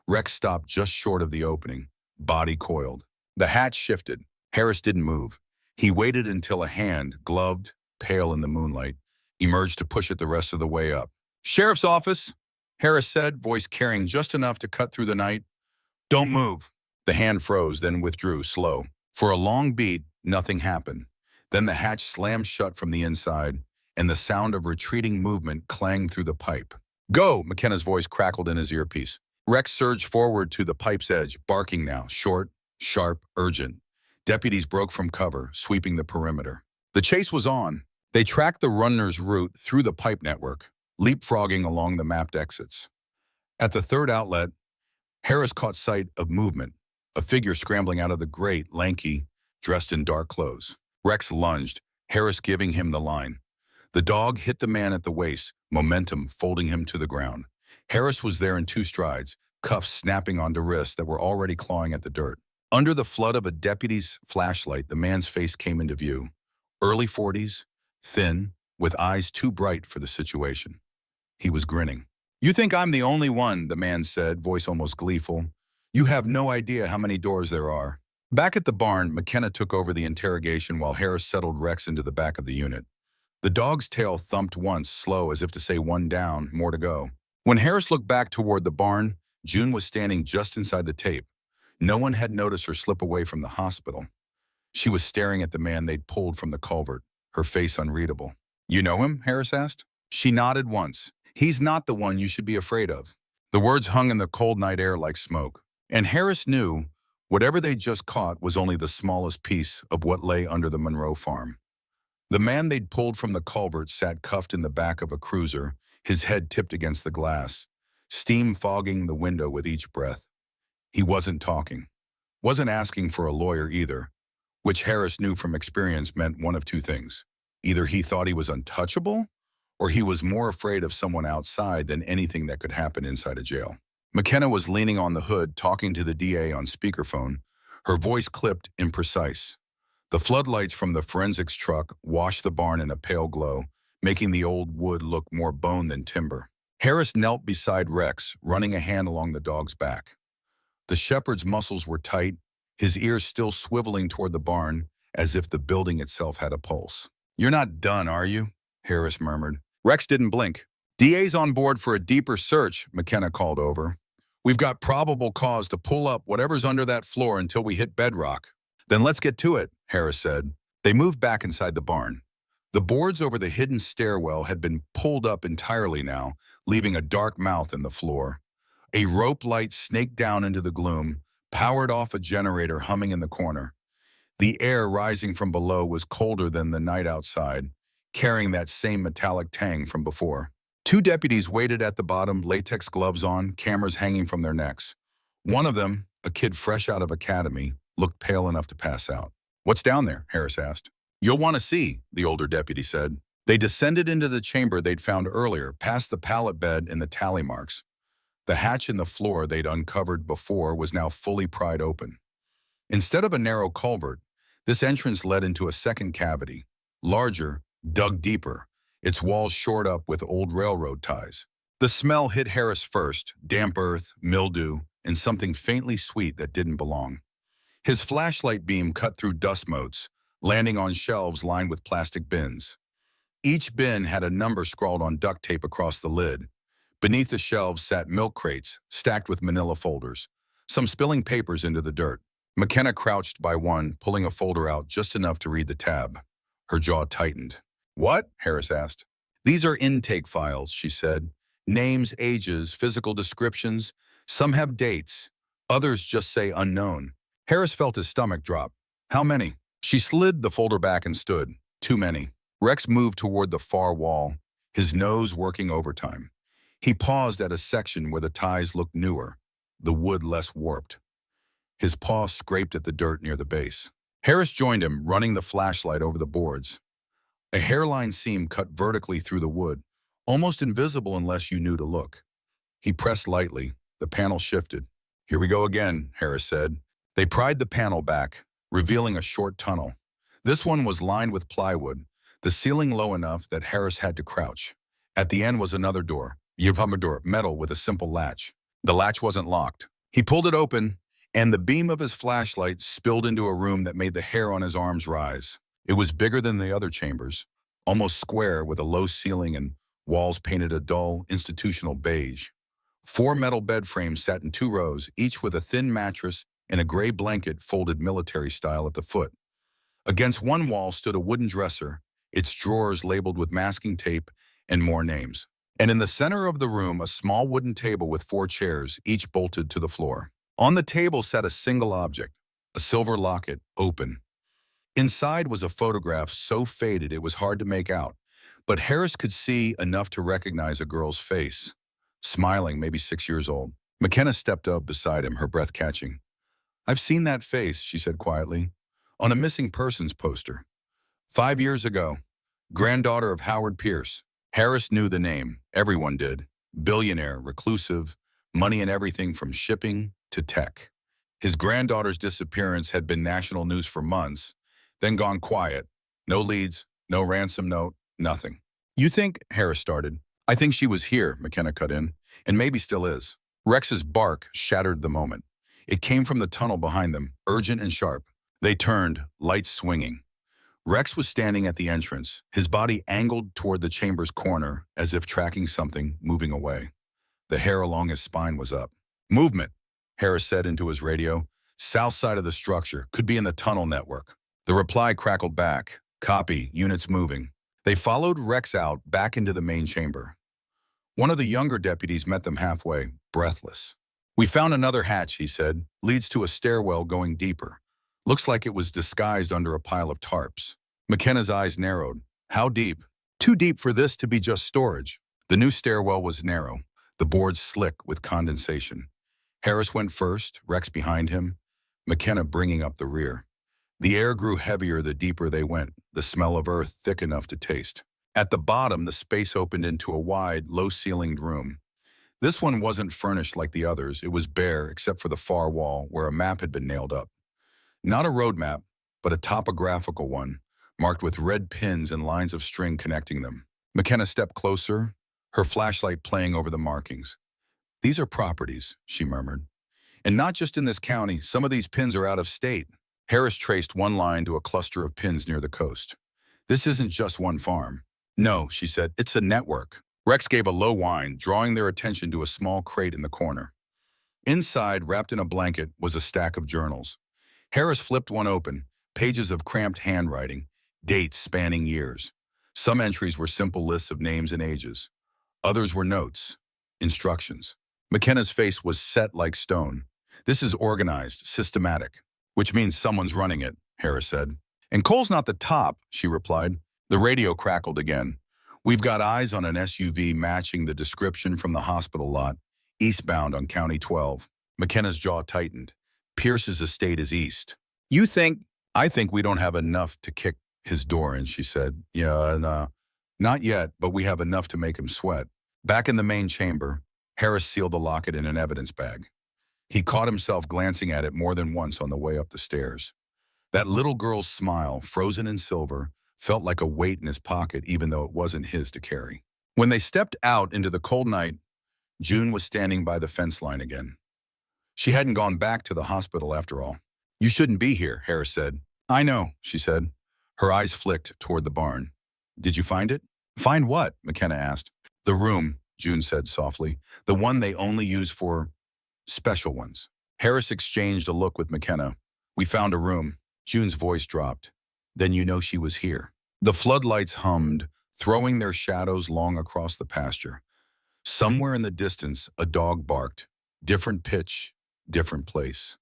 Rex stopped just short of the opening, body coiled. The hatch shifted. Harris didn't move. He waited until a hand, gloved, pale in the moonlight, emerged to push it the rest of the way up. "Sheriff's office," Harris said, voice carrying just enough to cut through the night. "Don't move." The hand froze, then withdrew, slow. For a long beat, nothing happened. Then the hatch slammed shut from the inside, and the sound of retreating movement clanged through the pipe. "Go!" McKenna's voice crackled in his earpiece. Rex surged forward to the pipe's edge, barking now, short, sharp, urgent. Deputies broke from cover, sweeping the perimeter. The chase was on. They tracked the runner's route through the pipe network, leapfrogging along the mapped exits. At the 3rd outlet, Harris caught sight of movement, a figure scrambling out of the grate, lanky, dressed in dark clothes. Rex lunged, Harris giving him the line. The dog hit the man at the waist, momentum folding him to the ground. Harris was there in 2 strides, cuffs snapping onto wrists that were already clawing at the dirt. Under the flood of a deputy's flashlight, the man's face came into view. Early 40s, thin, with eyes too bright for the situation. He was grinning. "You think I'm the only one," the man said, voice almost gleeful. "You have no idea how many doors there are." Back at the barn, McKenna took over the interrogation while Harris settled Rex into the back of the unit. The dog's tail thumped once, slow as if to say one down, more to go. When Harris looked back toward the barn, June was standing just inside the tape. No one had noticed her slip away from the hospital. She was staring at the man they'd pulled from the culvert, her face unreadable. "You know him?" Harris asked. She nodded once. "He's not the one you should be afraid of." The words hung in the cold night air like smoke. And Harris knew whatever they'd just caught was only the smallest piece of what lay under the Monroe farm. The man they'd pulled from the culvert sat cuffed in the back of a cruiser, his head tipped against the glass, steam fogging the window with each breath. He wasn't talking. Wasn't asking for a lawyer either, which Harris knew from experience meant one of two things. Either he thought he was untouchable, or he was more afraid of someone outside than anything that could happen inside a jail. McKenna was leaning on the hood, talking to the DA on speakerphone, her voice clipped, imprecise. The floodlights from the forensics truck washed the barn in a pale glow, making the old wood look more bone than timber. Harris knelt beside Rex, running a hand along the dog's back. The shepherd's muscles were tight, his ears still swiveling toward the barn, as if the building itself had a pulse. "You're not done, are you?" Harris murmured. Rex didn't blink. "DA's on board for a deeper search," McKenna called over. "We've got probable cause to pull up whatever's under that floor until we hit bedrock." "Then let's get to it," Harris said. They moved back inside the barn. The boards over the hidden stairwell had been pulled up entirely now, leaving a dark mouth in the floor. A rope light snaked down into the gloom, powered off a generator humming in the corner. The air rising from below was colder than the night outside, carrying that same metallic tang from before. Two deputies waited at the bottom, latex gloves on, cameras hanging from their necks. One of them, a kid fresh out of academy, looked pale enough to pass out. "What's down there?" Harris asked. "You'll want to see," the older deputy said. They descended into the chamber they'd found earlier, past the pallet bed and the tally marks. The hatch in the floor they'd uncovered before was now fully pried open. Instead of a narrow culvert, this entrance led into a second cavity, larger, dug deeper, its walls shored up with old railroad ties. The smell hit Harris first, damp earth, mildew, and something faintly sweet that didn't belong. His flashlight beam cut through dust motes, landing on shelves lined with plastic bins. Each bin had a number scrawled on duct tape across the lid. Beneath the shelves sat milk crates, stacked with manila folders, some spilling papers into the dirt. McKenna crouched by one, pulling a folder out just enough to read the tab. Her jaw tightened. "What?" Harris asked. "These are intake files," she said. "Names, ages, physical descriptions. Some have dates. Others just say unknown." Harris felt his stomach drop. "How many?" She slid the folder back and stood. "Too many." Rex moved toward the far wall, his nose working overtime. He paused at a section where the ties looked newer, the wood less warped. His paw scraped at the dirt near the base. Harris joined him, running the flashlight over the boards. A hairline seam cut vertically through the wood, almost invisible unless you knew to look. He pressed lightly. The panel shifted. "Here we go again," Harris said. They pried the panel back, revealing a short tunnel. This one was lined with plywood, the ceiling low enough that Harris had to crouch. At the end was another door, metal with a simple latch. The latch wasn't locked. He pulled it open, and the beam of his flashlight spilled into a room that made the hair on his arms rise. It was bigger than the other chambers, almost square with a low ceiling and walls painted a dull, institutional beige. 4 metal bed frames sat in 2 rows, each with a thin mattress and a gray blanket folded military style at the foot. Against one wall stood a wooden dresser, its drawers labeled with masking tape and more names. And in the center of the room, a small wooden table with 4 chairs, each bolted to the floor. On the table sat a single object, a silver locket, open. Inside was a photograph so faded it was hard to make out, but Harris could see enough to recognize a girl's face, smiling, maybe 6 years old. McKenna stepped up beside him, her breath catching. "I've seen that face," she said quietly, "on a missing persons poster. 5 years ago, granddaughter of Howard Pierce." Harris knew the name. Everyone did. Billionaire, reclusive, money in everything from shipping to tech. His granddaughter's disappearance had been national news for months, then gone quiet. No leads, no ransom note, nothing. "You think," Harris started. "I think she was here," McKenna cut in, "and maybe still is." Rex's bark shattered the moment. It came from the tunnel behind them, urgent and sharp. They turned, lights swinging. Rex was standing at the entrance, his body angled toward the chamber's corner as if tracking something moving away. The hair along his spine was up. Movement, Harris said into his radio. South side of the structure, could be in the tunnel network. The reply crackled back. Copy, units moving. They followed Rex out back into the main chamber. One of the younger deputies met them halfway, breathless. We found another hatch, he said. Leads to a stairwell going deeper. Looks like it was disguised under a pile of tarps. McKenna's eyes narrowed. How deep? Too deep for this to be just storage. The new stairwell was narrow, the boards slick with condensation. Harris went first, Rex behind him, McKenna bringing up the rear. The air grew heavier the deeper they went, the smell of earth thick enough to taste. At the bottom, the space opened into a wide, low-ceilinged room. This one wasn't furnished like the others. It was bare except for the far wall where a map had been nailed up. Not a road map, but a topographical one, marked with red pins and lines of string connecting them. McKenna stepped closer, her flashlight playing over the markings. These are properties, she murmured. And not just in this county, some of these pins are out of state. Harris traced one line to a cluster of pins near the coast. This isn't just one farm. No, she said, it's a network. Rex gave a low whine, drawing their attention to a small crate in the corner. Inside, wrapped in a blanket, was a stack of journals. Harris flipped one open, pages of cramped handwriting, dates spanning years. Some entries were simple lists of names and ages. Others were notes, instructions. McKenna's face was set like stone. This is organized, systematic, which means someone's running it, Harris said. And Cole's not the top, she replied. The radio crackled again. We've got eyes on an SUV matching the description from the hospital lot, eastbound on County 12. McKenna's jaw tightened. Pierce's estate is east. I think we don't have enough to kick his door in, she said. Not yet, but we have enough to make him sweat. Back in the main chamber, Harris sealed the locket in an evidence bag. He caught himself glancing at it more than once on the way up the stairs. That little girl's smile, frozen in silver, felt like a weight in his pocket even though it wasn't his to carry. When they stepped out into the cold night, June was standing by the fence line again. She hadn't gone back to the hospital after all. You shouldn't be here, Harris said. I know, she said. Her eyes flicked toward the barn. Did you find it? Find what? McKenna asked. The room, June said softly. The one they only use for special ones. Harris exchanged a look with McKenna. We found a room. June's voice dropped. Then you know she was here. The floodlights hummed, throwing their shadows long across the pasture. Somewhere in the distance, a dog barked. Different pitch, different place.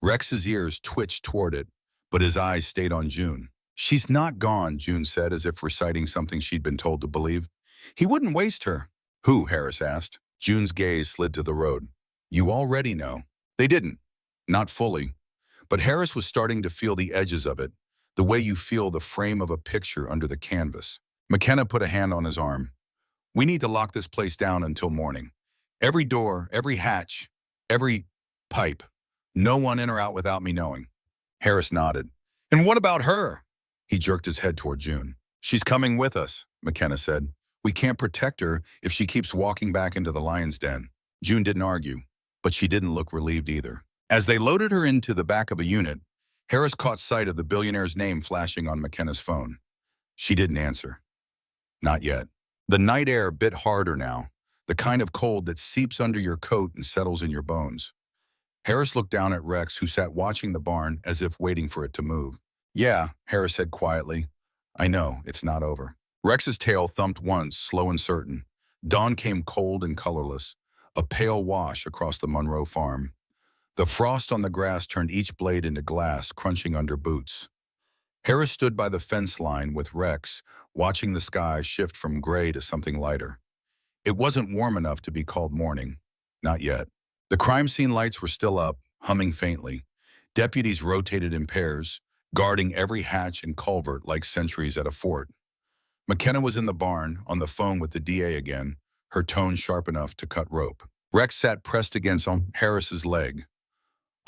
Rex's ears twitched toward it, but his eyes stayed on June. She's not gone, June said, as if reciting something she'd been told to believe. He wouldn't waste her. Who? Harris asked. June's gaze slid to the road. You already know. They didn't. Not fully. But Harris was starting to feel the edges of it, the way you feel the frame of a picture under the canvas. McKenna put a hand on his arm. We need to lock this place down until morning. Every door, every hatch, every pipe. No one in or out without me knowing. Harris nodded. And what about her? He jerked his head toward June. She's coming with us, McKenna said. We can't protect her if she keeps walking back into the lion's den. June didn't argue, but she didn't look relieved either. As they loaded her into the back of a unit, Harris caught sight of the billionaire's name flashing on McKenna's phone. She didn't answer. Not yet. The night air bit harder now, the kind of cold that seeps under your coat and settles in your bones. Harris looked down at Rex, who sat watching the barn as if waiting for it to move. Yeah, Harris said quietly. I know, it's not over. Rex's tail thumped once, slow and certain. Dawn came cold and colorless, a pale wash across the Monroe farm. The frost on the grass turned each blade into glass, crunching under boots. Harris stood by the fence line with Rex, watching the sky shift from gray to something lighter. It wasn't warm enough to be called morning. Not yet. The crime scene lights were still up, humming faintly. Deputies rotated in pairs, guarding every hatch and culvert like sentries at a fort. McKenna was in the barn, on the phone with the DA again, her tone sharp enough to cut rope. Rex sat pressed against Harris's leg,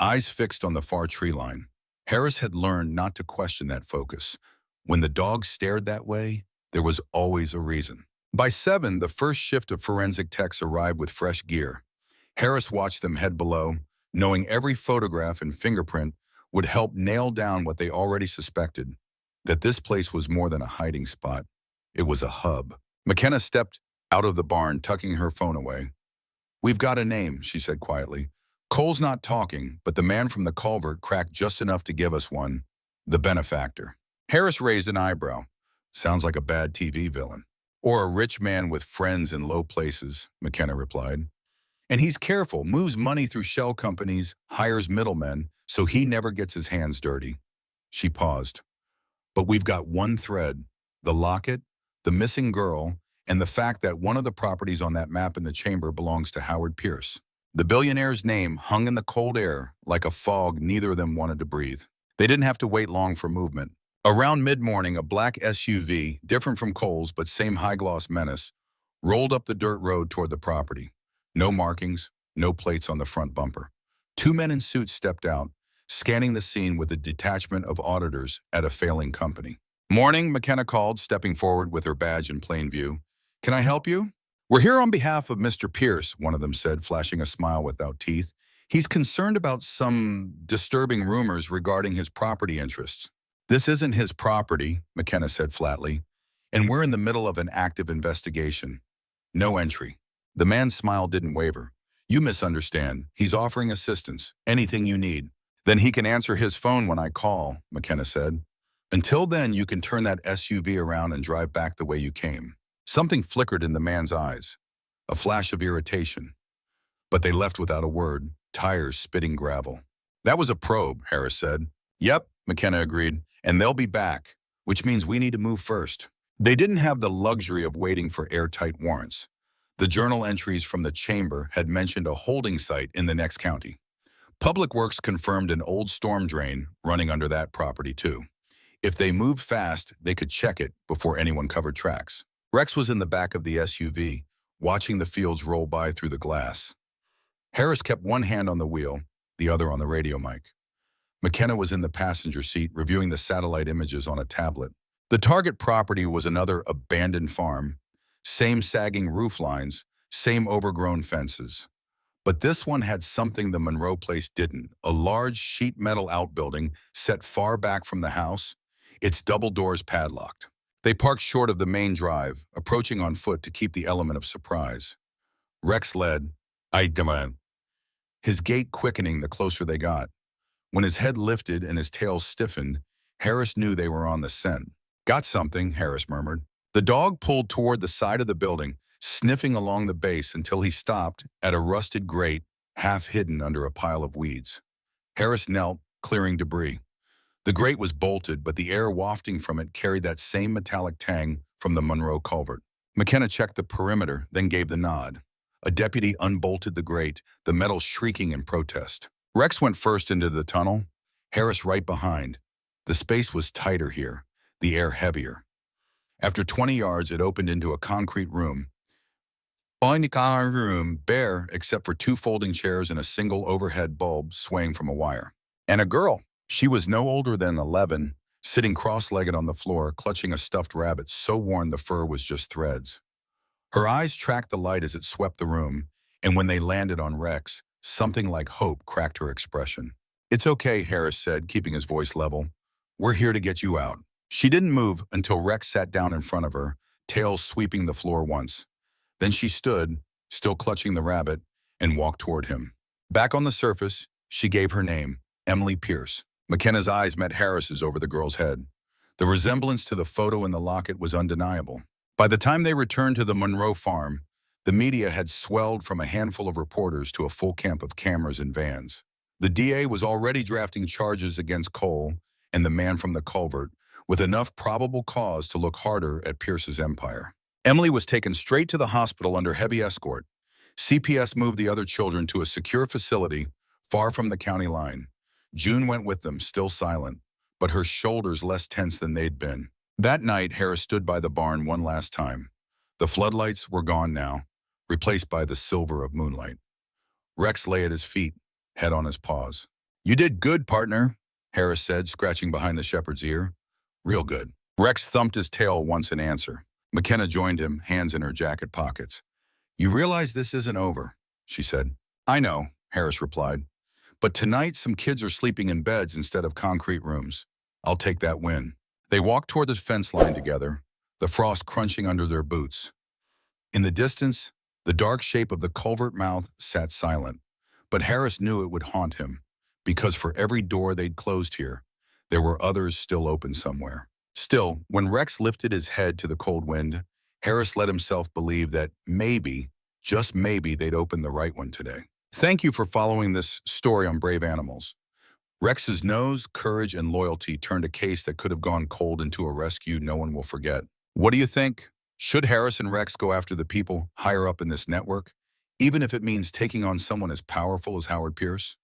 eyes fixed on the far tree line. Harris had learned not to question that focus. When the dog stared that way, there was always a reason. By 7, the first shift of forensic techs arrived with fresh gear. Harris watched them head below, knowing every photograph and fingerprint would help nail down what they already suspected. that this place was more than a hiding spot. It was a hub. McKenna stepped out of the barn, tucking her phone away. "We've got a name," she said quietly. "Cole's not talking, but the man from the culvert cracked just enough to give us one. The benefactor." Harris raised an eyebrow. "Sounds like a bad TV villain." "Or a rich man with friends in low places," McKenna replied. "And he's careful, moves money through shell companies, hires middlemen, so he never gets his hands dirty." She paused. "But we've got one thread, the locket, the missing girl, and the fact that one of the properties on that map in the chamber belongs to Howard Pierce." The billionaire's name hung in the cold air like a fog neither of them wanted to breathe. They didn't have to wait long for movement. Around mid-morning, a black SUV, different from Cole's but same high-gloss menace, rolled up the dirt road toward the property. No markings, no plates on the front bumper. Two men in suits stepped out, scanning the scene with a detachment of auditors at a failing company. "Morning," McKenna called, stepping forward with her badge in plain view. "Can I help you?" "We're here on behalf of Mr. Pierce," one of them said, flashing a smile without teeth. "He's concerned about some disturbing rumors regarding his property interests." "This isn't his property," McKenna said flatly, "and we're in the middle of an active investigation. No entry." The man's smile didn't waver. "You misunderstand. He's offering assistance, anything you need." "Then he can answer his phone when I call," McKenna said. "Until then, you can turn that SUV around and drive back the way you came." Something flickered in the man's eyes, a flash of irritation. But they left without a word, tires spitting gravel. "That was a probe," Harris said. "Yep," McKenna agreed, "and they'll be back, which means we need to move first." They didn't have the luxury of waiting for airtight warrants. The journal entries from the chamber had mentioned a holding site in the next county. Public Works confirmed an old storm drain running under that property too. If they moved fast, they could check it before anyone covered tracks. Rex was in the back of the SUV, watching the fields roll by through the glass. Harris kept one hand on the wheel, the other on the radio mic. McKenna was in the passenger seat, reviewing the satellite images on a tablet. The target property was another abandoned farm. Same sagging roof lines, same overgrown fences. But this one had something the Monroe place didn't, a large sheet metal outbuilding set far back from the house, its double doors padlocked. They parked short of the main drive, approaching on foot to keep the element of surprise. Rex led, "I demand," his gait quickening the closer they got. When his head lifted and his tail stiffened, Harris knew they were on the scent. "Got something," Harris murmured. The dog pulled toward the side of the building, sniffing along the base until he stopped at a rusted grate half hidden under a pile of weeds. Harris knelt, clearing debris. The grate was bolted, but the air wafting from it carried that same metallic tang from the Monroe culvert. McKenna checked the perimeter, then gave the nod. A deputy unbolted the grate, the metal shrieking in protest. Rex went first into the tunnel, Harris right behind. The space was tighter here, the air heavier. After 20 yards, it opened into a concrete room. Bare except for two folding chairs and a single overhead bulb swaying from a wire. And a girl. She was no older than 11, sitting cross-legged on the floor, clutching a stuffed rabbit so worn the fur was just threads. Her eyes tracked the light as it swept the room, and when they landed on Rex, something like hope cracked her expression. "It's okay," Harris said, keeping his voice level. "We're here to get you out." She didn't move until Rex sat down in front of her, tail sweeping the floor once. Then she stood, still clutching the rabbit, and walked toward him. Back on the surface, she gave her name, Emily Pierce. McKenna's eyes met Harris's over the girl's head. The resemblance to the photo in the locket was undeniable. By the time they returned to the Monroe farm, the media had swelled from a handful of reporters to a full camp of cameras and vans. The DA was already drafting charges against Cole and the man from the culvert, with enough probable cause to look harder at Pierce's empire. Emily was taken straight to the hospital under heavy escort. CPS moved the other children to a secure facility far from the county line. June went with them, still silent, but her shoulders less tense than they'd been. That night, Harris stood by the barn one last time. The floodlights were gone now, replaced by the silver of moonlight. Rex lay at his feet, head on his paws. "You did good, partner," Harris said, scratching behind the shepherd's ear. "Real good." Rex thumped his tail once in answer. McKenna joined him, hands in her jacket pockets. "You realize this isn't over," she said. "I know," Harris replied. "But tonight some kids are sleeping in beds instead of concrete rooms. I'll take that win." They walked toward the fence line together, the frost crunching under their boots. In the distance, the dark shape of the culvert mouth sat silent, but Harris knew it would haunt him, because for every door they'd closed here, there were others still open somewhere. Still, when Rex lifted his head to the cold wind, Harris let himself believe that maybe, just maybe, they'd open the right one today. Thank you for following this story on brave animals. Rex's nose, courage, and loyalty turned a case that could have gone cold into a rescue no one will forget. What do you think? Should Harris and Rex go after the people higher up in this network, even if it means taking on someone as powerful as Howard Pierce?